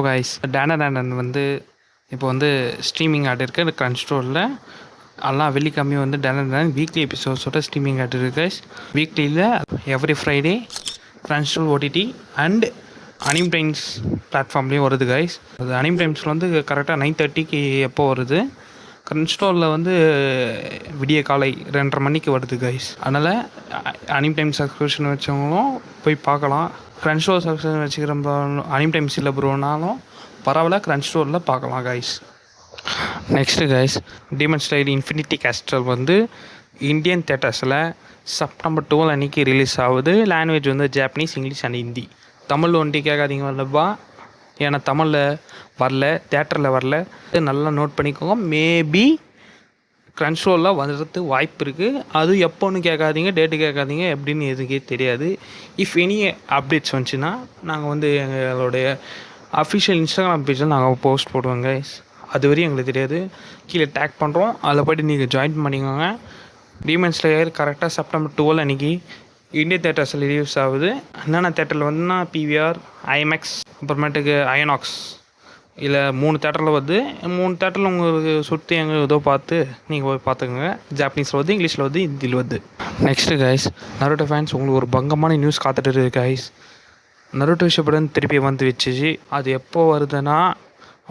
Guys, Danon வந்து இப்போ வந்து ஸ்ட்ரீமிங் ஆட் இருக்குது கிரன்ச் ஸ்டோரில். எல்லாம் வெள்ளிக்கிழமை வந்து டேனன் வீக்லி எபிசோட்ஸோட ஸ்ட்ரீமிங் ஆட் இருக்குது கைஸ். வீக்லியில் every Friday crunch store OTT and anime times பிளாட்ஃபார்ம்லேயும் வருது கைஸ். அது அனிம் டைம்ஸில் வந்து கரெக்டாக 9:30க்கு எப்போ வருது, கிரன்ச் ஸ்டோரில் வந்து விடிய காலை 2:30 மணிக்கு வருது கைஸ். அதனால் அனிம் டைம் சப்ஸ்கிரிப்ஷன் வச்சவங்களும் போய் பார்க்கலாம். கிரன்ச் ஸ்டோர் சப்ஸ்கிரிப்ஷன் வச்சுக்கிற அனிம் டைம்ஸ் இல்லை ப்ரோனாலும் பரவாயில்ல, கிரன்ச் ஸ்டோரில் பார்க்கலாம் guys. Next guys, demon slayer infinity castle வந்து இந்தியன் தேட்டர்ஸில் செப்டம்பர் 12 அன்றைக்கி ரிலீஸ் ஆகுது. லாங்குவேஜ் வந்து Japanese, English and Hindi. Tamil ஒண்டி கேட்காதீங்க வரலப்பா, ஏன்னா தமிழில் வரல, தேட்டரில் வரல. நல்லா நோட் பண்ணிக்கோங்க. மேபி கிரன்ச் ஸ்டோரில் வந்துடுறது வாய்ப்பு இருக்குது. அது எப்போன்னு கேட்காதீங்க, டேட்டு கேட்காதீங்க, எப்படின்னு எதுக்கே தெரியாது. இஃப் எனி அப்டேட்ஸ் வந்துச்சுன்னா நாங்கள் வந்து எங்களுடைய அஃபிஷியல் இன்ஸ்டாகிராம் பேஜில் நாங்கள் போஸ்ட் போடுவோங்க. அது வரையும் எங்களுக்கு தெரியாது, கீழே டேக் பண்ணுறோம், அதில் போய்ட்டு நீங்கள் ஜாயின் பண்ணிக்கோங்க. டீமன் ஸ்லேயர் கரெக்டாக செப்டம்பர் 12 அன்றைக்கி இந்தியன் தேட்டர்ஸில் ரிலீஸ் ஆகுது. என்னென்ன தேட்டரில் வந்துன்னா பிவிஆர், ஐமேக்ஸ், அப்புறமேட்டுக்கு அயனாக்ஸ், இல்லை 3 தேட்டரில் வருது. 3 தேட்டரில் உங்களுக்கு சுற்றி எங்கே ஏதோ பார்த்து நீங்கள் போய் பார்த்துக்கோங்க. ஜாப்பனீஸில் வருது, இங்கிலீஷில் வருது, ஹிந்தியில் வருது. நெக்ஸ்ட்டு கைஸ், நருட்டோ ஃபேன்ஸ் உங்களுக்கு ஒரு பங்கமான நியூஸ் காத்துட்டு இருக்குது கைஸ். நருட்டோ ஷிப்புடன் திருப்பி வந்து வச்சுச்சு. அது எப்போ வருதுன்னா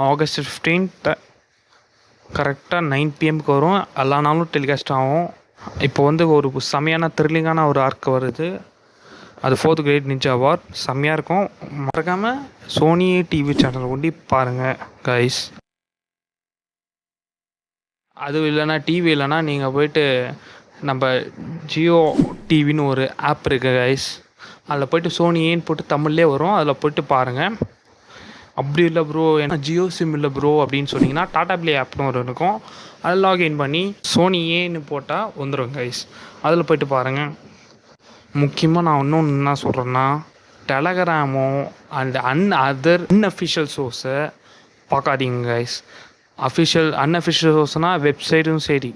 August 15th கரெக்டாக 9 PM வரும். எல்லா நாளும் டெலிகாஸ்ட் ஆகும். இப்போ வந்து ஒரு செமையான த்ரில்லிங்கான ஒரு ஆர்க் வருது. அது 4th கிரேட் நிஞ்சா வார். செம்மையாக இருக்கும். மறக்காமல் சோனி டிவி சேனல் ஒண்டி பாருங்கள் கைஸ். அதுவும் இல்லைனா டிவி இல்லைனா நீங்கள் போய்ட்டு நம்ம ஜியோ டிவின்னு ஒரு ஆப் இருக்குது கைஸ். அதில் போய்ட்டு சோனின்னு போட்டு தமிழ்லே வரும், அதில் போய்ட்டு பாருங்கள். அப்படி இல்லை ப்ரோ, ஏன்னா ஜியோ சிம் இல்லை ப்ரோ அப்படின்னு சொன்னிங்கன்னா டாடா ப்ளே ஆப்னு ஒரு இருக்கும், அதில் லாகின் பண்ணி சோனியேன்னு போட்டால் வந்துடும் கைஸ். அதில் போய்ட்டு பாருங்கள். முக்கியமாக நான் இன்னொன்று என்ன சொல்கிறேன்னா, டெலகிராமோ அண்ட் அதர் அன்அஃபிஷியல் சோர்ஸை பார்க்காதீங்க கைஸ். அன்அஃபிஷியல் சோர்ஸ்னால் வெப்சைட்டும் சரி,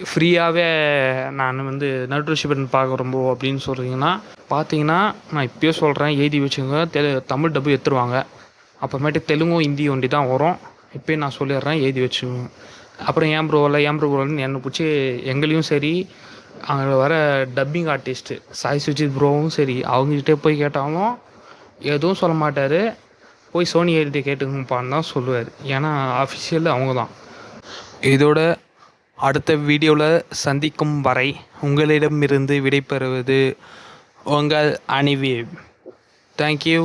ஃப்ரீயாகவே நான் வந்து நருட்டோ ஷிப்புடன் பார்க்குறோம் ப்ரோ அப்படின்னு சொல்கிறீங்கன்னா பார்த்தீங்கன்னா, நான் இப்போயே சொல்கிறேன், எழுதி வச்சுங்க. தமிழ் டப்பு எடுத்துருவாங்க. அப்புறமேட்டு தெலுங்கும் ஹிந்தி ஒண்டி தான் வரும். இப்போயே நான் சொல்லிடுறேன், எழுதி வச்சுக்கோங்க. அப்புறம் ஏன் ப்ரோ வரலன்னு என்னை பிடிச்சி எங்களையும் சரி, அங்கே வர டப்பிங் ஆர்டிஸ்ட்டு சாய் சுஜித் ப்ரோவும் சரி, அவங்ககிட்டே போய் கேட்டாலும் எதுவும் சொல்ல மாட்டார். போய் சோனி எழுதி கேட்டுங்கப்பான்னு தான் சொல்லுவார், ஏன்னா அஃபிஷியல் அவங்க தான். இதோட அடுத்த வீடியோவில் சந்திக்கும் வரை உங்களிடமிருந்து விடைபெறுவது உங்கள் அனிவேவ். தேங்க்யூ.